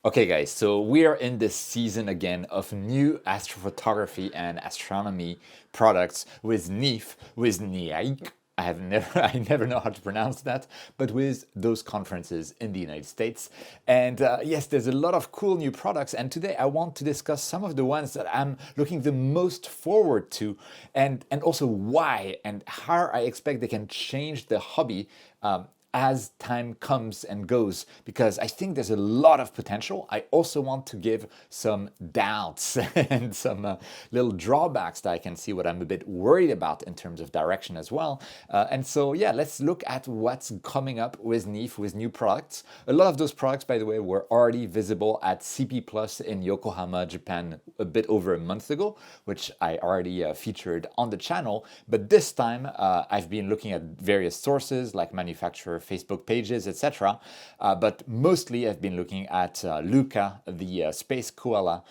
Okay guys, so we are in this season again of new astrophotography and astronomy products with NEAF, with NEAF. I never know how to pronounce that, but with those conferences in the United States. And yes, there's a lot of cool new products. And today I want to discuss some of the ones that I'm looking the most forward to, and also why and how I expect they can change the hobby as time comes and goes, because I think there's a lot of potential. I also want to give some doubts and some little drawbacks that I can see what I'm a bit worried about in terms of direction as well. And so, yeah, let's look at what's coming up with NEAF, with new products. A lot of those products, by the way, were already visible at CP Plus in Yokohama, Japan, a bit over a month ago, which I already featured on the channel. But this time, I've been looking at various sources like manufacturer Facebook pages, etc. But mostly I've been looking at Luca, the space koala.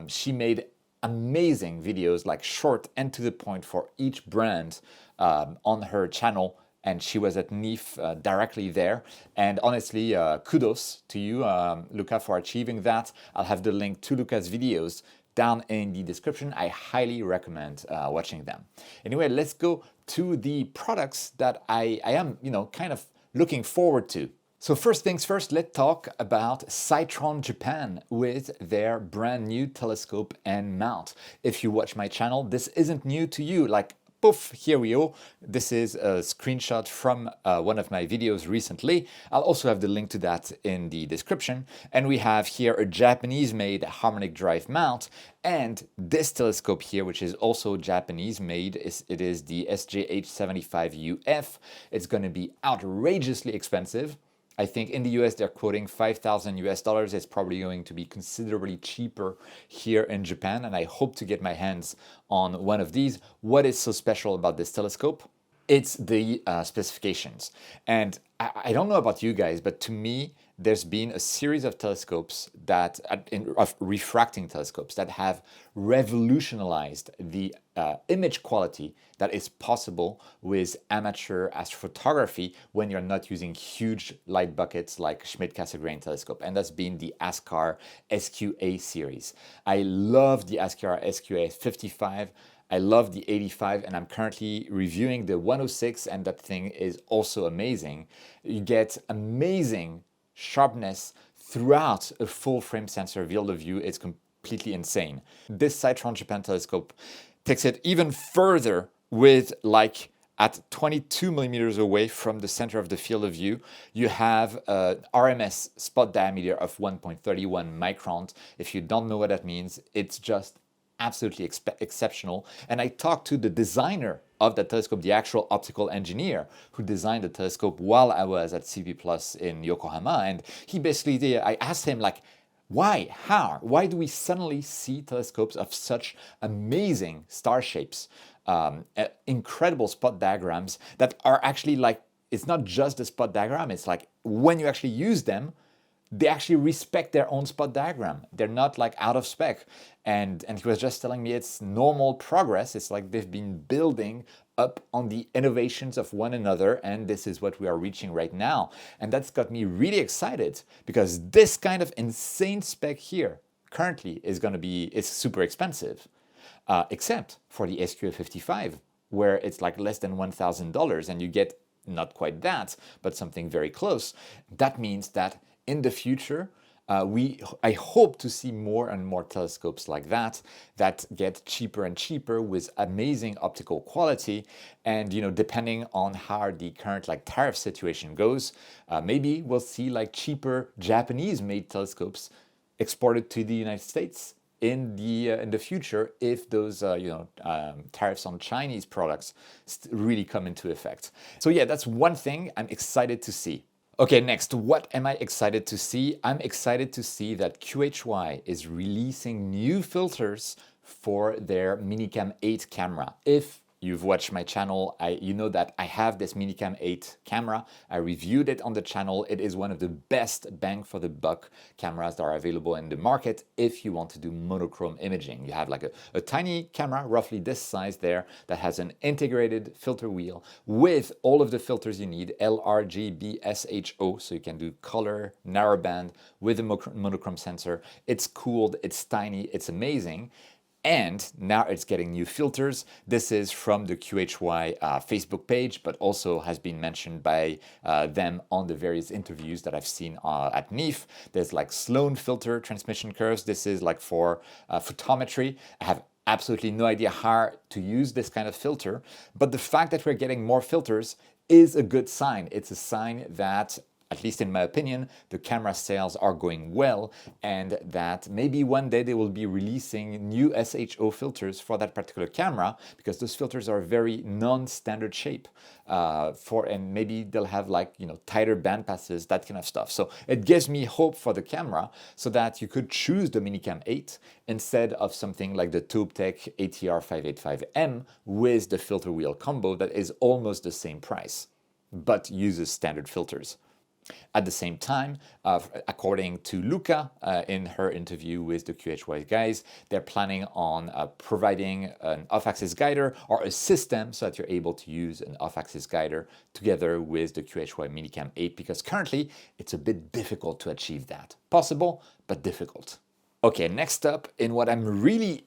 She made amazing videos, like short and to the point for each brand on her channel. And she was at NEAF directly there. And honestly, kudos to you, Luca, for achieving that. I'll have the link to Luca's videos down in the description. I highly recommend watching them. Anyway, let's go to the products that I am, kind of looking forward to. So first things first, let's talk about Sightron Japan with their brand new telescope and mount. If you watch my channel, this isn't new to you. Like, poof, here we go. This is a screenshot from one of my videos recently. I'll also have the link to that in the description. And we have here a Japanese-made harmonic drive mount, and this telescope here, which is also Japanese-made. It is the SJH75UF. It's going to be outrageously expensive. I think in the US they're quoting $5,000 US. It's probably going to be considerably cheaper here in Japan, and I hope to get my hands on one of these. What is so special about this telescope? It's the specifications. And I don't know about you guys, but to me, there's been a series of telescopes of refracting telescopes that have revolutionized the image quality that is possible with amateur astrophotography when you're not using huge light buckets like Schmidt-Cassegrain telescope. And that's been the ASCAR SQA series. I love the ASCAR SQA 55. I love the 85, and I'm currently reviewing the 106, and that thing is also amazing. You get amazing sharpness throughout a full frame sensor field of view. It's completely insane. This Sightron Japan telescope takes it even further with, like, at 22 millimeters away from the center of the field of view, you have an RMS spot diameter of 1.31 microns. If you don't know what that means, it's just absolutely exceptional. And I talked to the designer of the telescope, the actual optical engineer who designed the telescope while I was at CP Plus in Yokohama. And he basically, I asked him, like, why? How? Why do we suddenly see telescopes of such amazing star shapes, incredible spot diagrams that are actually like, it's not just a spot diagram, it's like when you actually use them, they actually respect their own spot diagram. They're not like out of spec. And he was just telling me it's normal progress. It's like they've been building up on the innovations of one another, and this is what we are reaching right now. And that's got me really excited, because this kind of insane spec here currently is super expensive, except for the SQA55, where it's like less than $1,000, and you get not quite that, but something very close. That means that in the future, I hope to see more and more telescopes like that get cheaper and cheaper with amazing optical quality. And depending on how the current tariff situation goes, maybe we'll see cheaper Japanese-made telescopes exported to the United States in the future, if those tariffs on Chinese products really come into effect. So yeah, that's one thing I'm excited to see. Okay, next, what am I excited to see? I'm excited to see that QHY is releasing new filters for their Minicam 8 camera. If you've watched my channel, you know that I have this Minicam8 camera. I reviewed it on the channel. It is one of the best bang for the buck cameras that are available in the market if you want to do monochrome imaging. You have like a tiny camera, roughly this size there, that has an integrated filter wheel with all of the filters you need, LRGB, SHO, so you can do color, narrowband with a monochrome sensor. It's cooled, it's tiny, it's amazing. And now it's getting new filters. This is from the QHY Facebook page, but also has been mentioned by them on the various interviews that I've seen at NEAF. There's like Sloan filter transmission curves. This is like for photometry. I have absolutely no idea how to use this kind of filter, but the fact that we're getting more filters is a good sign. It's a sign that, at least in my opinion, the camera sales are going well, and that maybe one day they will be releasing new SHO filters for that particular camera, because those filters are very non-standard shape and maybe they'll have like, you know, tighter band passes, that kind of stuff. So it gives me hope for the camera, so that you could choose the Minicam8 instead of something like the TopeTech ATR585M with the filter wheel combo that is almost the same price, but uses standard filters. At the same time, according to Luca in her interview with the QHY guys, they're planning on providing an off-axis guider or a system so that you're able to use an off-axis guider together with the QHY Minicam8, because currently it's a bit difficult to achieve that. Possible, but difficult. Okay, next up, in what I'm really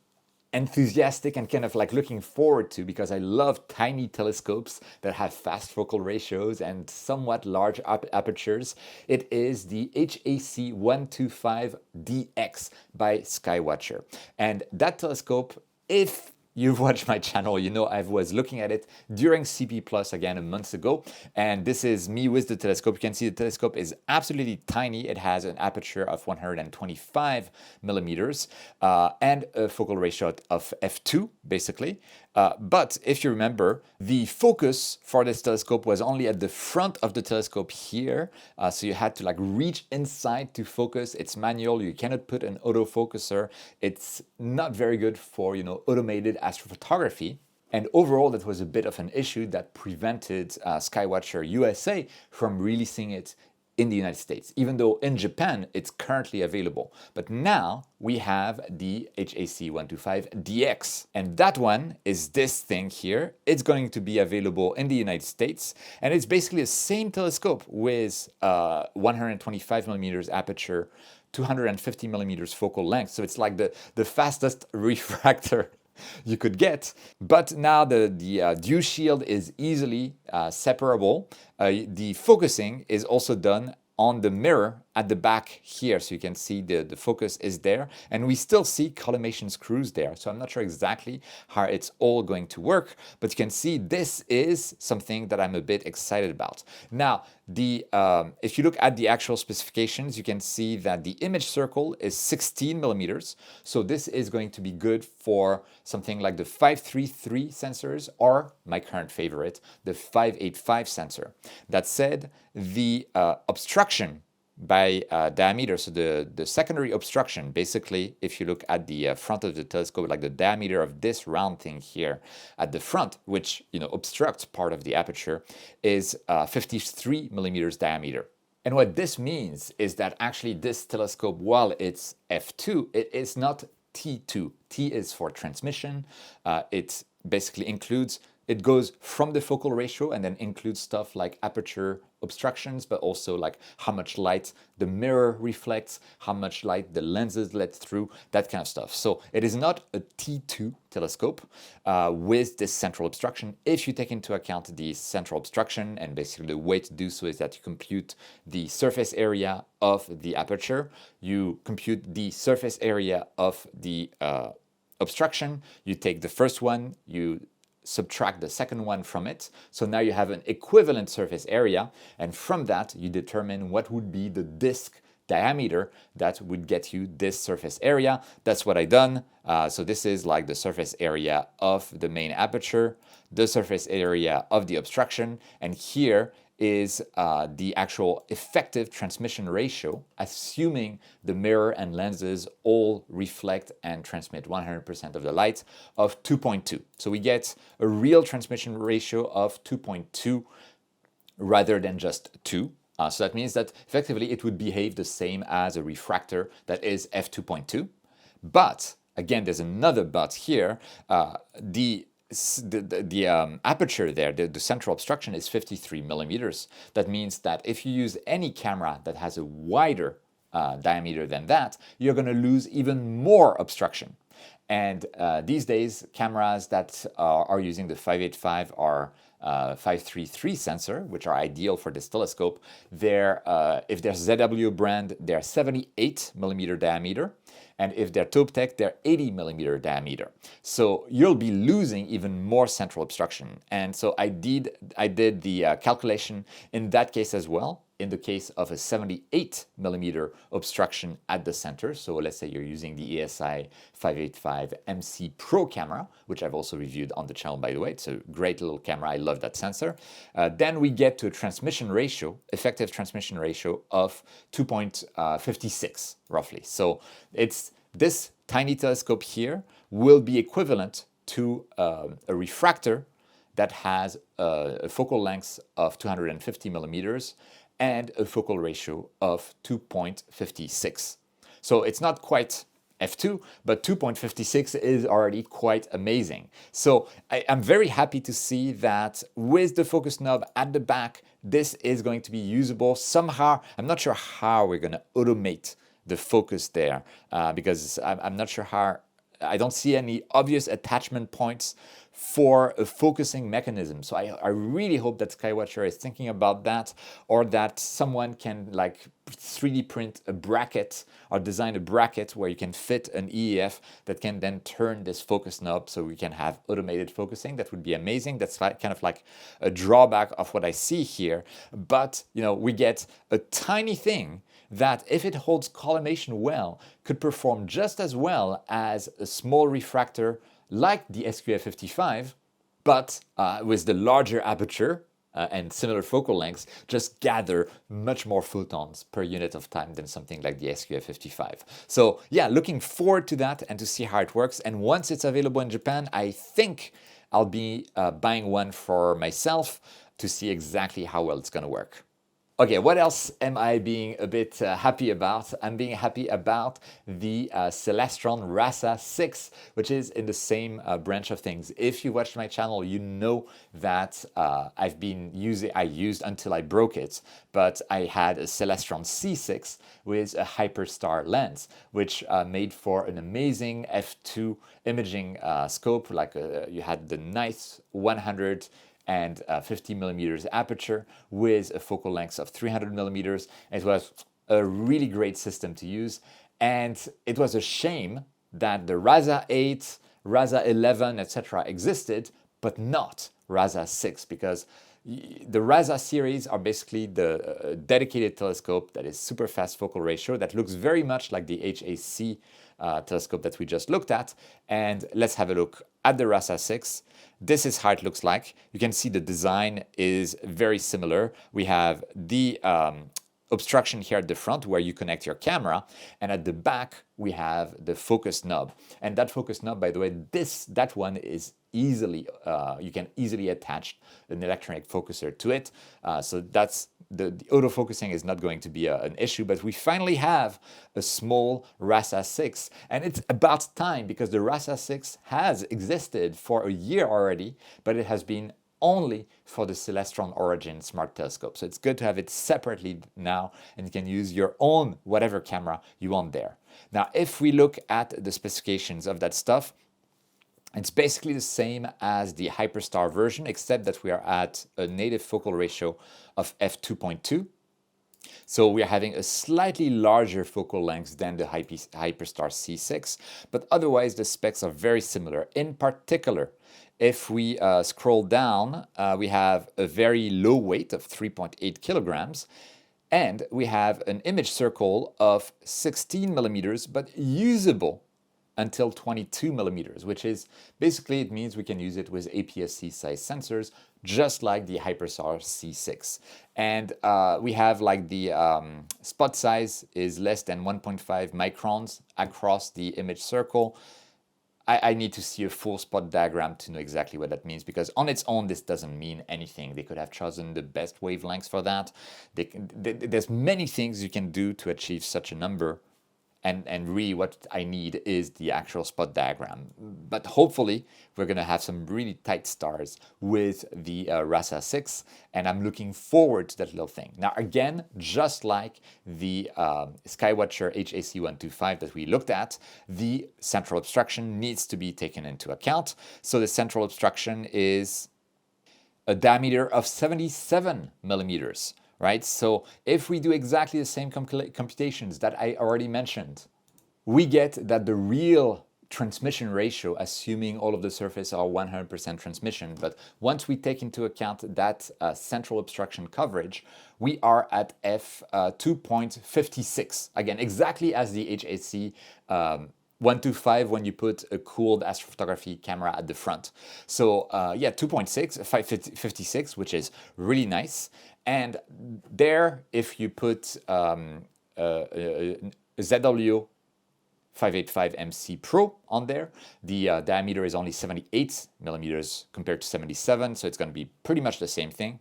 enthusiastic and kind of like looking forward to, because I love tiny telescopes that have fast focal ratios and somewhat large apertures. It is the HAC125DX by Skywatcher. And that telescope, if you've watched my channel, you know I was looking at it during CP Plus again a month ago, and this is me with the telescope. You can see the telescope is absolutely tiny. It has an aperture of 125 millimeters and a focal ratio of f2, basically. But if you remember, the focus for this telescope was only at the front of the telescope here, so you had to like reach inside to focus. It's manual. You cannot put an autofocuser. It's not very good for, you know, automated astrophotography. And overall, that was a bit of an issue that prevented Skywatcher USA from releasing it in the United States, even though in Japan it's currently available. But now we have the HAC125DX, and that one is this thing here. It's going to be available in the United States, and it's basically the same telescope with 125 millimeters aperture, 250 millimeters focal length. So it's like the fastest refractor you could get, but now the dew shield is easily separable. The focusing is also done on the mirror at the back here, so you can see the focus is there, and we still see collimation screws there. So I'm not sure exactly how it's all going to work, but you can see this is something that I'm a bit excited about. Now, if you look at the actual specifications, you can see that the image circle is 16 millimeters. So this is going to be good for something like the 533 sensors, or my current favorite, the 585 sensor. That said, the obstruction by diameter, so the secondary obstruction, basically, if you look at the front of the telescope, like the diameter of this round thing here at the front, which, you know, obstructs part of the aperture, is 53 millimeters diameter. And what this means is that actually this telescope, while it's f2, it is not T2. T is for transmission. It basically includes, it goes from the focal ratio and then includes stuff like aperture obstructions, but also like how much light the mirror reflects, how much light the lenses let through, that kind of stuff. So it is not a T2 telescope with this central obstruction. If you take into account the central obstruction, and basically the way to do so is that you compute the surface area of the aperture, you compute the surface area of the obstruction, you take the first one, you subtract the second one from it. So now you have an equivalent surface area, and from that you determine what would be the disk diameter that would get you this surface area. That's what I done. So this is like the surface area of the main aperture, the surface area of the obstruction, and here is the actual effective transmission ratio, assuming the mirror and lenses all reflect and transmit 100% of the light, of 2.2. So we get a real transmission ratio of 2.2 rather than just 2. So that means that effectively it would behave the same as a refractor that is f2.2. But again, there's another but here. The aperture there, the central obstruction, is 53 millimeters. That means that if you use any camera that has a wider diameter than that, you're going to lose even more obstruction. And these days, cameras that are using the 585 or 533 sensor, which are ideal for this telescope, they're, if they're ZWO brand, they're 78 millimeter diameter. And if they're Toptech, they're 80 millimeter diameter. So you'll be losing even more central obstruction. And so I did the calculation in that case as well, in the case of a 78 millimeter obstruction at the center. So let's say you're using the ASI585MC Pro camera, which I've also reviewed on the channel, by the way. It's a great little camera. I love that sensor. Then we get to a transmission ratio, effective transmission ratio of 2.56 roughly. So it's this tiny telescope here will be equivalent to a refractor that has a focal length of 250 millimeters and a focal ratio of 2.56. So it's not quite f2, but 2.56 is already quite amazing. So I'm very happy to see that with the focus knob at the back, this is going to be usable somehow. I'm not sure how we're going to automate the focus there because I'm not sure how. I don't see any obvious attachment points for a focusing mechanism. So I really hope that Skywatcher is thinking about that, or that someone can like 3D print a bracket or design a bracket where you can fit an EAF that can then turn this focus knob so we can have automated focusing. That would be amazing. That's like, kind of like a drawback of what I see here. But you know, we get a tiny thing that, if it holds collimation well, could perform just as well as a small refractor like the SQF55, but with the larger aperture and similar focal lengths, just gather much more photons per unit of time than something like the SQF55. So yeah, looking forward to that and to see how it works. And once it's available in Japan, I think I'll be buying one for myself to see exactly how well it's going to work. Okay, what else am I being a bit happy about? I'm being happy about the Celestron RASA 6, which is in the same branch of things. If you watched my channel, you know that I used until I broke it, but I had a Celestron C6 with a Hyperstar lens, which made for an amazing f2 imaging scope. Like you had the nice 100 and 50 millimeters aperture with a focal length of 300 millimeters. It was a really great system to use. And it was a shame that the RASA 8, RASA 11, etc. existed, but not RASA 6, because the RASA series are basically the dedicated telescope that is super fast focal ratio that looks very much like the HAC telescope that we just looked at. And let's have a look at the RASA 6. This is how it looks like. You can see the design is very similar. We have the obstruction here at the front where you connect your camera, and at the back we have the focus knob. And that focus knob, by the way, that one is easily you can easily attach an electronic focuser to it. So that's the autofocusing is not going to be an issue. But we finally have a small RASA 6, and it's about time, because the RASA 6 has existed for a year already, but it has been only for the Celestron Origin smart telescope. So it's good to have it separately now, and you can use your own whatever camera you want there. Now, if we look at the specifications of that stuff, it's basically the same as the Hyperstar version, except that we are at a native focal ratio of f2.2. So we are having a slightly larger focal length than the Hyperstar C6, but otherwise the specs are very similar. In particular, if we scroll down, we have a very low weight of 3.8 kilograms, and we have an image circle of 16 millimeters, but usable until 22 millimeters, which is basically, it means we can use it with APS-C size sensors, just like the Hyperstar C6. And we have like the spot size is less than 1.5 microns across the image circle. I need to see a full spot diagram to know exactly what that means, because on its own, this doesn't mean anything. They could have chosen the best wavelengths for that. There's many things you can do to achieve such a number. And really what I need is the actual spot diagram. But hopefully we're going to have some really tight stars with the RASA 6, and I'm looking forward to that little thing. Now again, just like the Skywatcher HAC125 that we looked at, the central obstruction needs to be taken into account. So the central obstruction is a diameter of 77 millimeters. Right? So if we do exactly the same computations that I already mentioned, we get that the real transmission ratio, assuming all of the surface are 100% transmission, but once we take into account that central obstruction coverage, we are at f 2.56. Again, exactly as the HAC 125 when you put a cooled astrophotography camera at the front. So yeah, 2.6, 556, which is really nice. And there, if you put a ZWO EAF Pro on there, the diameter is only 78 millimeters compared to 77, so it's going to be pretty much the same thing.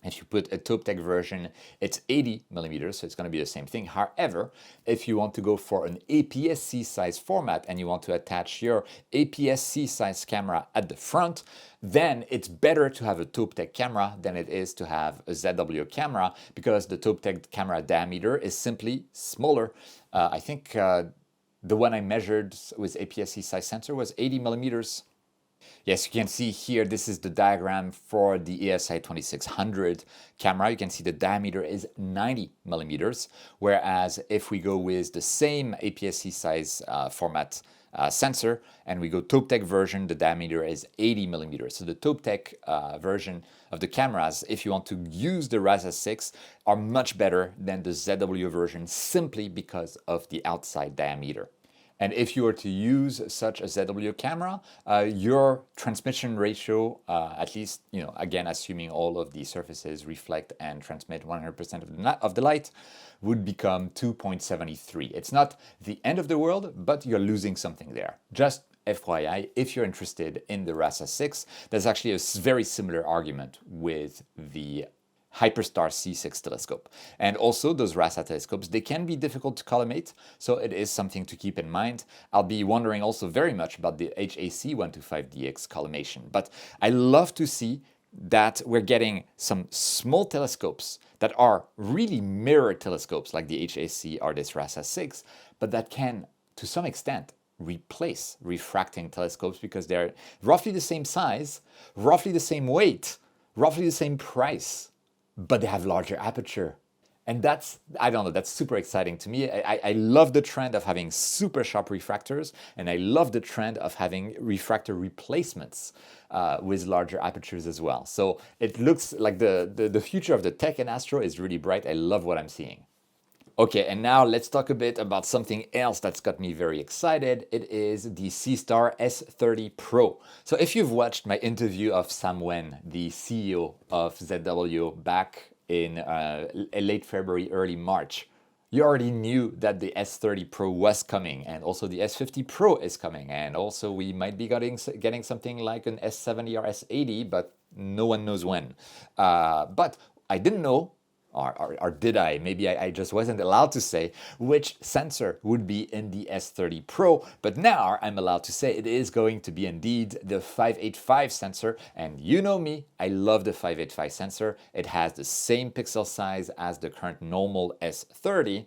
If you put a Toptech version, it's 80 millimeters, so it's going to be the same thing. However, if you want to go for an APS-C size format and you want to attach your APS-C size camera at the front, then it's better to have a Toptech camera than it is to have a ZWO camera, because the Toptech camera diameter is simply smaller. I think the one I measured with APS-C size sensor was 80 millimeters. Yes, you can see here, this is the diagram for the ASI2600 camera. You can see the diameter is 90 millimeters, whereas if we go with the same APS-C size format sensor and we go Toptech version, the diameter is 80 millimeters. So the Toptech version of the cameras, if you want to use the RASA 6, are much better than the ZWO version simply because of the outside diameter. And if you were to use such a ZWO camera, your transmission ratio, at least, again, assuming all of the surfaces reflect and transmit 100% of the light, would become 2.73. It's not the end of the world, but you're losing something there. Just FYI, if you're interested in the RASA 6, there's actually a very similar argument with the Hyperstar C6 telescope. And also those RASA telescopes, they can be difficult to collimate, so it is something to keep in mind. I'll be wondering also very much about the HAC125DX collimation, but I love to see that we're getting some small telescopes that are really mirror telescopes like the HAC or this RASA 6, but that can, to some extent, replace refracting telescopes because they're roughly the same size, roughly the same weight, roughly the same price, but they have larger aperture. And that's, I don't know, that's super exciting to me. I love the trend of having super sharp refractors, and I love the trend of having refractor replacements with larger apertures as well. So it looks like the future of the tech in Astro is really bright. I love what I'm seeing. Okay, and now let's talk a bit about something else that's got me very excited. It is the Seestar S30 Pro. So if you've watched my interview of Sam Wen, the CEO of ZWO, back in late February, early March, you already knew that the S30 Pro was coming, and also the S50 Pro is coming, and also we might be getting something like an S70 or S80, but no one knows when. But I didn't know, or did I? Maybe I just wasn't allowed to say which sensor would be in the S30 Pro, but now I'm allowed to say it is going to be indeed the 585 sensor, and you know me, I love the 585 sensor. It has the same pixel size as the current normal S30,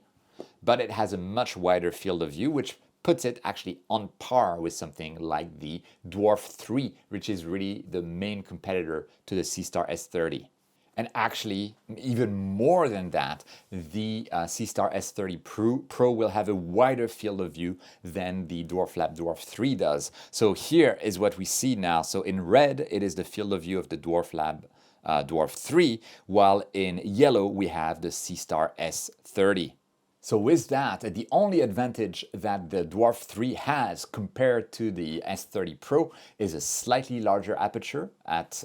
but it has a much wider field of view, which puts it actually on par with something like the Dwarf 3, which is really the main competitor to the Seestar S30. And actually, even more than that, the Seestar S30 Pro will have a wider field of view than the Dwarf Lab Dwarf 3 does. So here is what we see now. So in red, it is the field of view of the Dwarf Lab Dwarf 3, while in yellow, we have the Seestar S30. So with that, the only advantage that the Dwarf 3 has compared to the S30 Pro is a slightly larger aperture at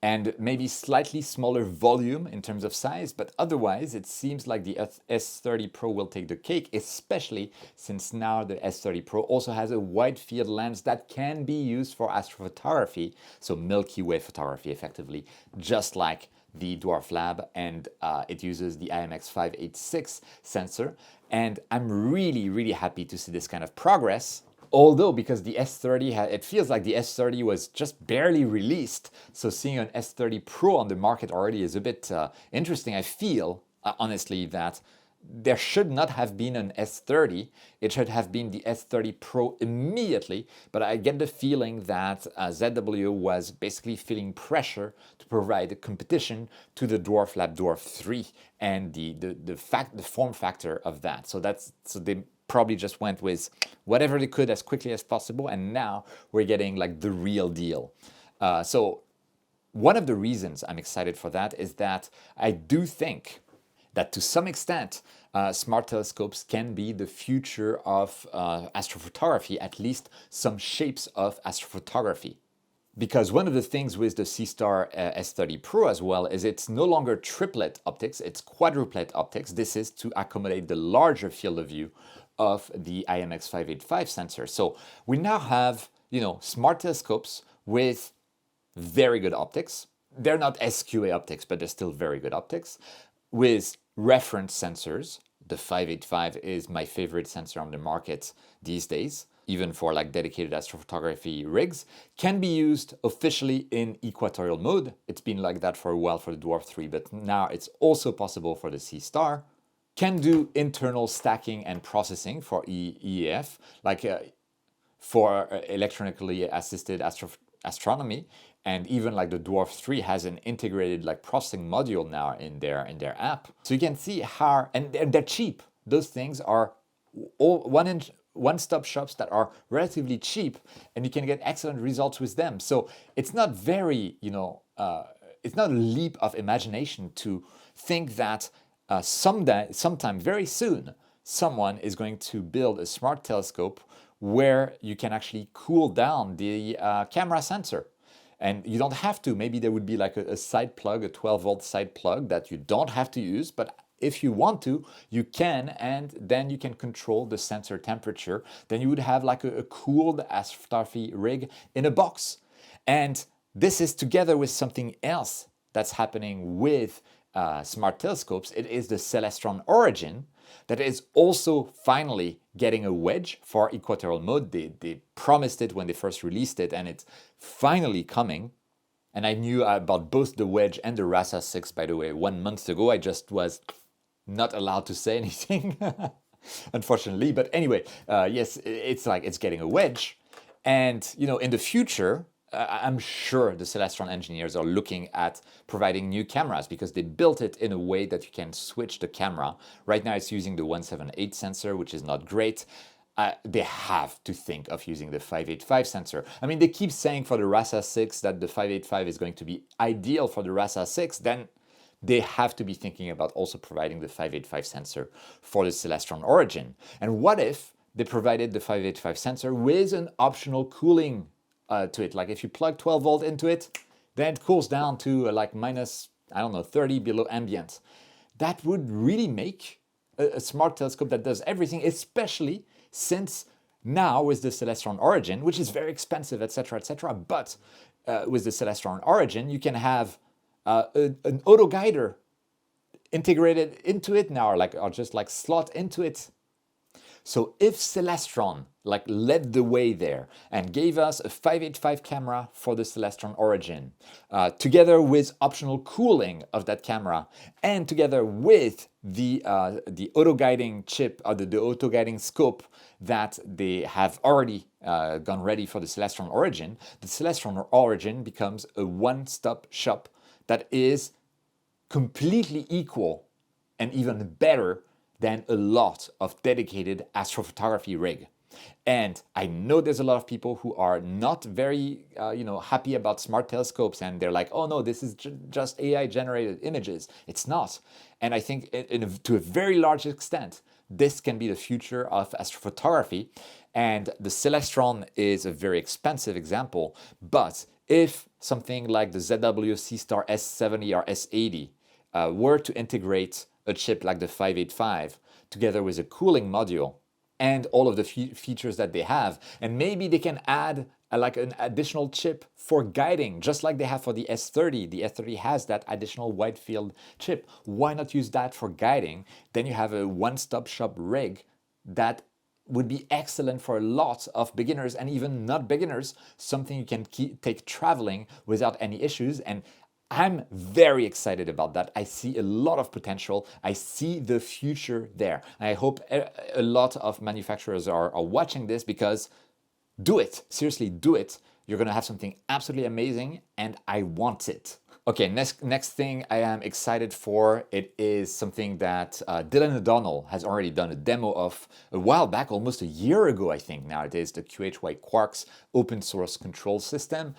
and maybe slightly smaller volume in terms of size, but otherwise it seems like the S30 Pro will take the cake, especially since now the S30 Pro also has a wide field lens that can be used for astrophotography, so Milky Way photography effectively, just like the Dwarf Lab, and it uses the IMX586 sensor, and I'm really happy to see this kind of progress. Although, because the S30, it feels like the S30 was just barely released, so seeing an S30 Pro on the market already is a bit interesting. I feel, honestly, that there should not have been an S30. It should have been the S30 Pro immediately, but I get the feeling that ZWO was basically feeling pressure to provide a competition to the Dwarf Lab Dwarf 3 and the form factor of that. So they probably just went with whatever they could as quickly as possible, and now we're getting like the real deal. So one of the reasons I'm excited for that is that I do think that to some extent smart telescopes can be the future of astrophotography, at least some shapes of astrophotography. Because one of the things with the Seestar S30 Pro as well is it's no longer triplet optics, it's quadruplet optics. This is to accommodate the larger field of view of the IMX585 sensor. So we now have, smart telescopes with very good optics. They're not SQA optics, but they're still very good optics. With reference sensors, the 585 is my favorite sensor on the market these days, even for like dedicated astrophotography rigs, can be used officially in equatorial mode. It's been like that for a while for the Dwarf 3, but now it's also possible for the Seestar. Can do internal stacking and processing for EAF, like for electronically assisted astronomy, and even like the Dwarf 3 has an integrated like processing module now in their app. So you can see how, and they're cheap. Those things are all one-stop shops that are relatively cheap, and you can get excellent results with them. So it's not very, it's not a leap of imagination to think that sometime very soon, someone is going to build a smart telescope where you can actually cool down the camera sensor. And you don't have to. Maybe there would be like a side plug, a 12-volt side plug that you don't have to use, but if you want to, you can, and then you can control the sensor temperature. Then you would have like a cooled astrophotography rig in a box. And this is together with something else that's happening with smart telescopes. It is the Celestron Origin that is also finally getting a wedge for equatorial mode. They promised it when they first released it, and it's finally coming. And I knew about both the wedge and the RASA 6, by the way, 1 month ago. I just was not allowed to say anything, unfortunately. But anyway, yes, it's getting a wedge. And, in the future, I'm sure the Celestron engineers are looking at providing new cameras because they built it in a way that you can switch the camera. Right now it's using the 178 sensor, which is not great. They have to think of using the 585 sensor. I mean, they keep saying for the RASA 6 that the 585 is going to be ideal for the RASA 6, then they have to be thinking about also providing the 585 sensor for the Celestron Origin. And what if they provided the 585 sensor with an optional cooling to it? Like if you plug 12 volt into it, then it cools down to like minus, 30 below ambient. That would really make a smart telescope that does everything, especially since now with the Celestron Origin, which is very expensive, etc., but with the Celestron Origin, you can have an auto guider integrated into it now, or just like slot into it. So if Celestron led the way there and gave us a 585 camera for the Celestron Origin, together with optional cooling of that camera, and together with the auto guiding chip or the auto guiding scope that they have already gone ready for the Celestron Origin, the Celestron Origin becomes a one-stop shop that is completely equal and even better than a lot of dedicated astrophotography rig. And I know there's a lot of people who are not very happy about smart telescopes, and they're like, oh no, this is just AI generated images. It's not. And I think to a very large extent, this can be the future of astrophotography. And the Celestron is a very expensive example, but If something like the ZWO Seestar S70 or S80 were to integrate a chip like the 585 together with a cooling module and all of the features that they have, and maybe they can add like an additional chip for guiding, just like they have for the S30. The S30 has that additional wide field chip. Why not use that for guiding? Then you have a one-stop shop rig that would be excellent for a lot of beginners and even not beginners, something you can take traveling without any issues. And I'm very excited about that. I see a lot of potential. I see the future there. And I hope a lot of manufacturers are watching this, because do it. Seriously, do it. You're going to have something absolutely amazing, and I want it. Okay, next thing I am excited for, it is something that Dylan O'Donnell has already done a demo of a while back, almost a year ago, I think. Now it is the QHY Quarcs open source control system,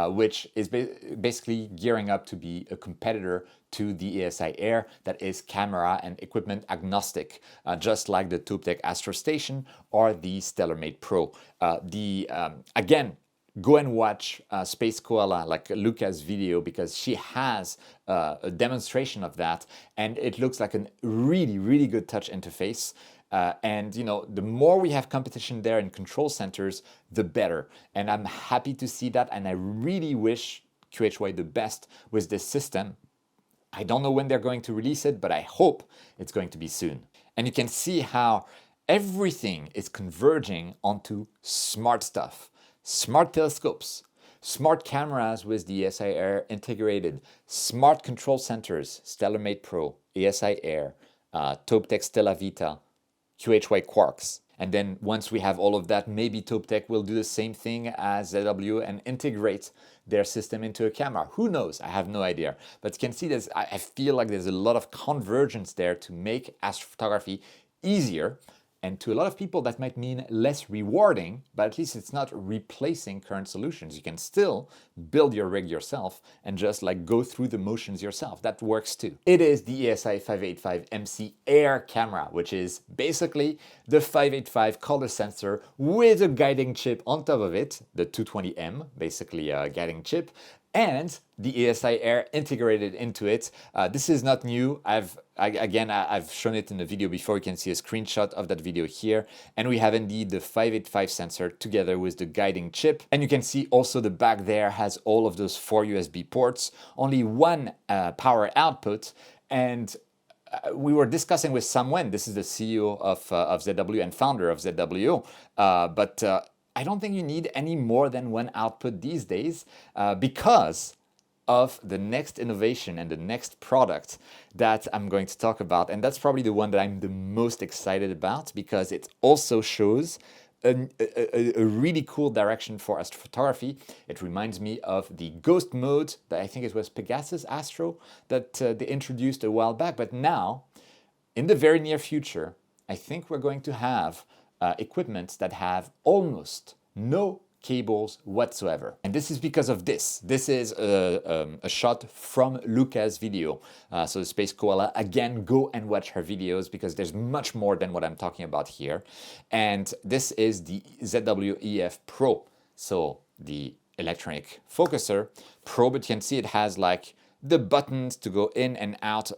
which is basically gearing up to be a competitor to the ASI Air that is camera and equipment agnostic, just like the TopeTech Astro Station or the StellarMate Pro. Again, go and watch Space Koala, like Luca's video, because she has a demonstration of that, and it looks like a really, really good touch interface. And you know, the more we have competition there in control centers, the better. And I'm happy to see that, and I really wish QHY the best with this system. I don't know when they're going to release it, but I hope it's going to be soon. And you can see how everything is converging onto smart stuff. Smart telescopes, smart cameras with the ASI Air integrated, smart control centers, StellarMate Pro, ASI Air, TopeTech Stella Vita, QHY Quarks. And then once we have all of that, maybe TopeTech will do the same thing as ZWO and integrate their system into a camera. Who knows? I have no idea. But you can see I feel like there's a lot of convergence there to make astrophotography easier. And to a lot of people, that might mean less rewarding, but at least it's not replacing current solutions. You can still build your rig yourself and just like go through the motions yourself. That works too. It is the ASI585MC Air camera, which is basically the 585 color sensor with a guiding chip on top of it, the 220M, basically a guiding chip, and the ASI Air integrated into it. This is not new. I've shown it in the video before. You can see a screenshot of that video here. And we have indeed the 585 sensor together with the guiding chip. And you can see also the back there has all of those 4 USB ports, only one power output. And we were discussing with Sam Wen, this is the CEO of ZWO and founder of ZWO, but I don't think you need any more than one output these days, because of the next innovation and the next product that I'm going to talk about. And that's probably the one that I'm the most excited about, because it also shows a really cool direction for astrophotography. It reminds me of the ghost mode that I think it was Pegasus Astro that they introduced a while back. But now, in the very near future, I think we're going to have equipment that have almost no cables whatsoever. And this is because of this. This is a shot from Luca's video. So the Space Koala, again, go and watch her videos, because there's much more than what I'm talking about here. And this is the ZWO EAF Pro. So the electronic focuser Pro, but you can see it has like the buttons to go in and out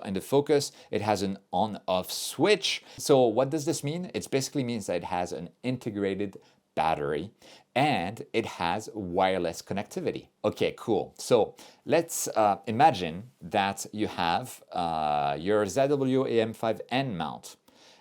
in the focus. It has an on-off switch. So what does this mean? It basically means that it has an integrated battery and it has wireless connectivity. Okay, cool. So let's imagine that you have your ZWO AM5N mount,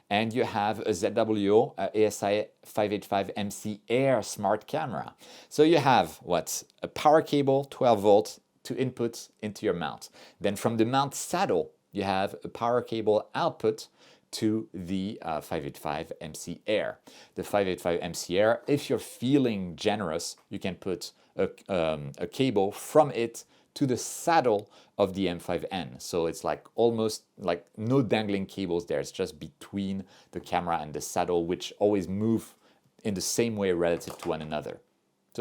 and you have a ZWO ASI585MC Air smart camera. So you have what? A power cable, 12 volts, to input into your mount. Then from the mount saddle, you have a power cable output to the 585MC Air. The 585MC Air, if you're feeling generous, you can put a cable from it to the saddle of the M5N. So it's like almost like no dangling cables there. It's just between the camera and the saddle, which always move in the same way relative to one another.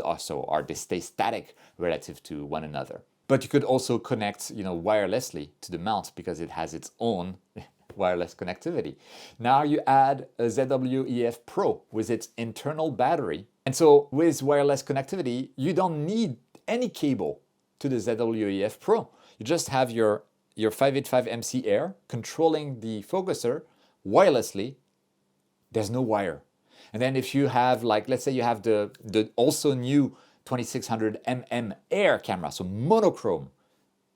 Or they stay static relative to one another. But you could also connect, wirelessly to the mount, because it has its own wireless connectivity. Now you add a ZWO EAF Pro with its internal battery. And so with wireless connectivity, you don't need any cable to the ZWO EAF Pro. You just have your 585MC Air controlling the focuser wirelessly. There's no wire. And then if you have, like, let's say you have the also new 2600mm Air camera, so monochrome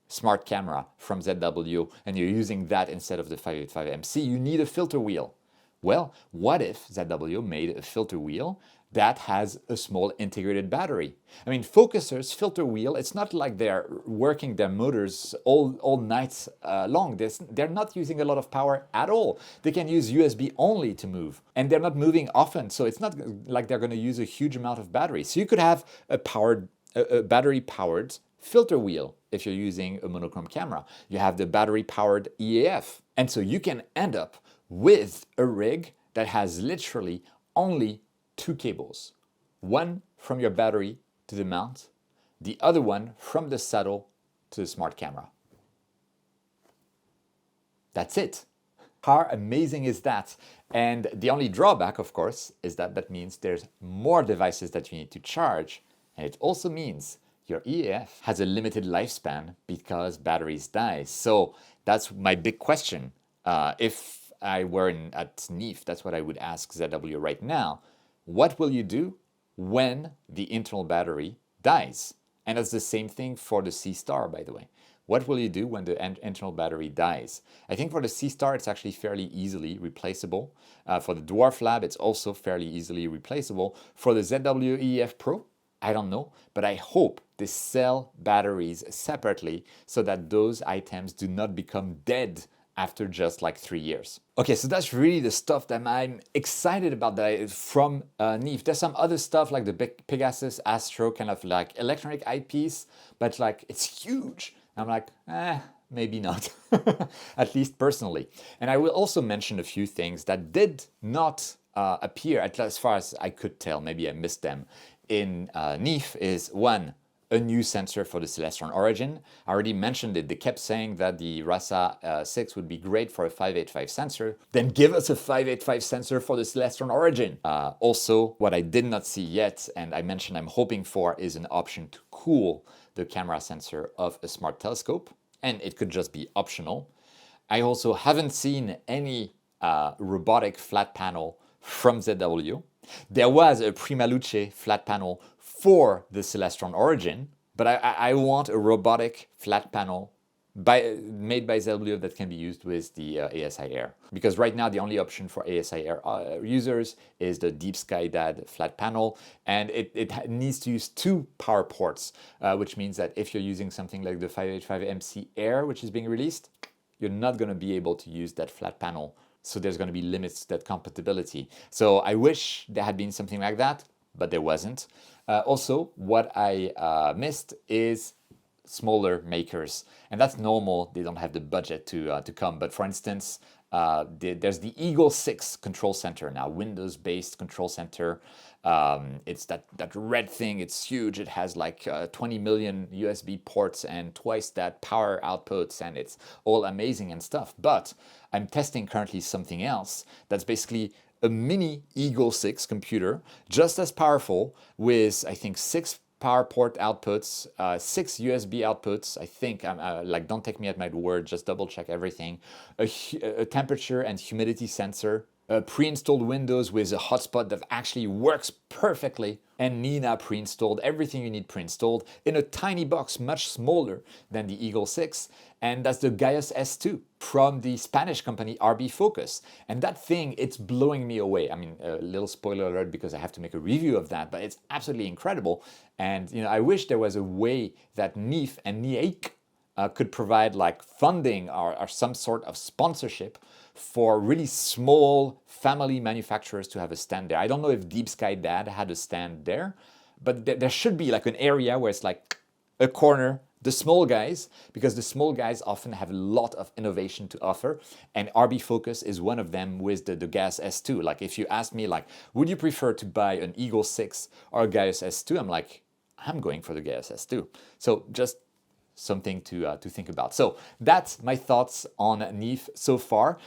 smart camera from ZWO, and you're using that instead of the 585MC, you need a filter wheel. Well, what if ZWO made a filter wheel that has a small integrated battery? I mean, focusers, filter wheel, it's not like they're working their motors all nights long. They're not using a lot of power at all. They can use USB only to move, and they're not moving often, so it's not like they're going to use a huge amount of battery. So you could have a battery-powered filter wheel if you're using a monochrome camera. You have the battery-powered EAF, and so you can end up with a rig that has literally only two cables. One from your battery to the mount, the other one from the saddle to the smart camera. That's it. How amazing is that? And the only drawback, of course, is that that means there's more devices that you need to charge. And it also means your EAF has a limited lifespan because batteries die. So that's my big question. If I were at NEAF, that's what I would ask ZWO right now. What will you do when the internal battery dies? And that's the same thing for the Seestar, by the way. What will you do when the internal battery dies? I think for the Seestar, it's actually fairly easily replaceable. For the Dwarf Lab, it's also fairly easily replaceable. For the ZWO EAF Pro, I don't know, but I hope they sell batteries separately so that those items do not become dead after just like 3 years. Okay, so that's really the stuff that I'm excited about from NEAF. There's some other stuff like the Pegasus Astro kind of like electronic eyepiece, but like it's huge. I'm like, maybe not, at least personally. And I will also mention a few things that did not appear, as far as I could tell, maybe I missed them, in NEAF is one, a new sensor for the Celestron Origin. I already mentioned it. They kept saying that the RASA 6 would be great for a 585 sensor. Then give us a 585 sensor for the Celestron Origin. Also, what I did not see yet, and I mentioned I'm hoping for, is an option to cool the camera sensor of a smart telescope. And it could just be optional. I also haven't seen any robotic flat panel from ZWO. There was a Prima Luce flat panel for the Celestron Origin, but I want a robotic flat panel made by ZWO that can be used with the ASI Air. Because right now the only option for ASI Air users is the Deep Sky DAD flat panel, and it needs to use 2 power ports, which means that if you're using something like the 585MC Air, which is being released, you're not going to be able to use that flat panel. So there's going to be limits to that compatibility. So I wish there had been something like that, but there wasn't. Also, what I missed is smaller makers. And that's normal. They don't have the budget to come. But for instance, there's the Eagle 6 control center now, Windows-based control center. It's that red thing. It's huge. It has like 20 million USB ports and twice that power outputs, and it's all amazing and stuff. But I'm testing currently something else that's basically a mini Eagle 6 computer, just as powerful, with I think 6 power port outputs, 6 USB outputs. I think, like, don't take me at my word, just double check everything. A temperature and humidity sensor, pre-installed Windows with a hotspot that actually works perfectly, and Nina pre-installed, everything you need pre-installed in a tiny box, much smaller than the Eagle 6. And that's the Gaius S2 from the Spanish company RB Focus. And that thing, it's blowing me away. I mean, a little spoiler alert because I have to make a review of that, but it's absolutely incredible. And I wish there was a way that NEAF and NEAF could provide like funding or some sort of sponsorship for really small family manufacturers to have a stand there. I don't know if Deep Sky DAD had a stand there, but there should be like an area where it's like a corner, the small guys, because the small guys often have a lot of innovation to offer, and RB Focus is one of them with the Gaius S2. Like, if you ask me, like, would you prefer to buy an Eagle 6 or a Gaius S2? I'm like, I'm going for the Gaius S2. So just something to think about. So that's my thoughts on NEAF so far.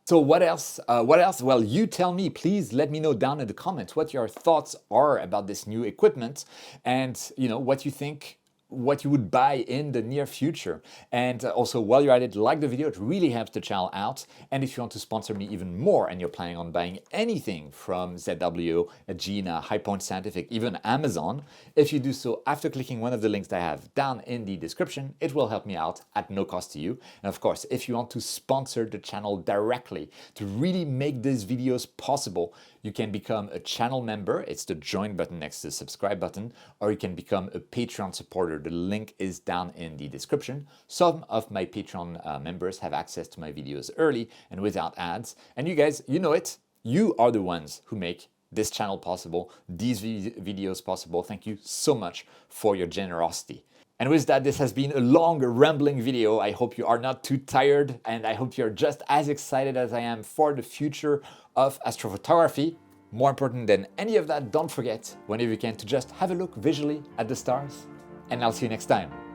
So what else? What else? Well, you tell me. Please let me know down in the comments what your thoughts are about this new equipment, and what you think, what you would buy in the near future. And also, while you're at it, like the video. It really helps the channel out. And if you want to sponsor me even more and you're planning on buying anything from ZWO, Gina, High Point Scientific, even Amazon, if you do so after clicking one of the links that I have down in the description, it will help me out at no cost to you. And of course, if you want to sponsor the channel directly to really make these videos possible, you can become a channel member. It's the join button next to the subscribe button, or you can become a Patreon supporter. The link is down in the description. Some of my Patreon members have access to my videos early and without ads. And you guys, you know it. You are the ones who make this channel possible, these videos possible. Thank you so much for your generosity. And with that, this has been a long, rambling video. I hope you are not too tired, and I hope you're just as excited as I am for the future of astrophotography. More important than any of that, don't forget, whenever you can, to just have a look visually at the stars. And I'll see you next time.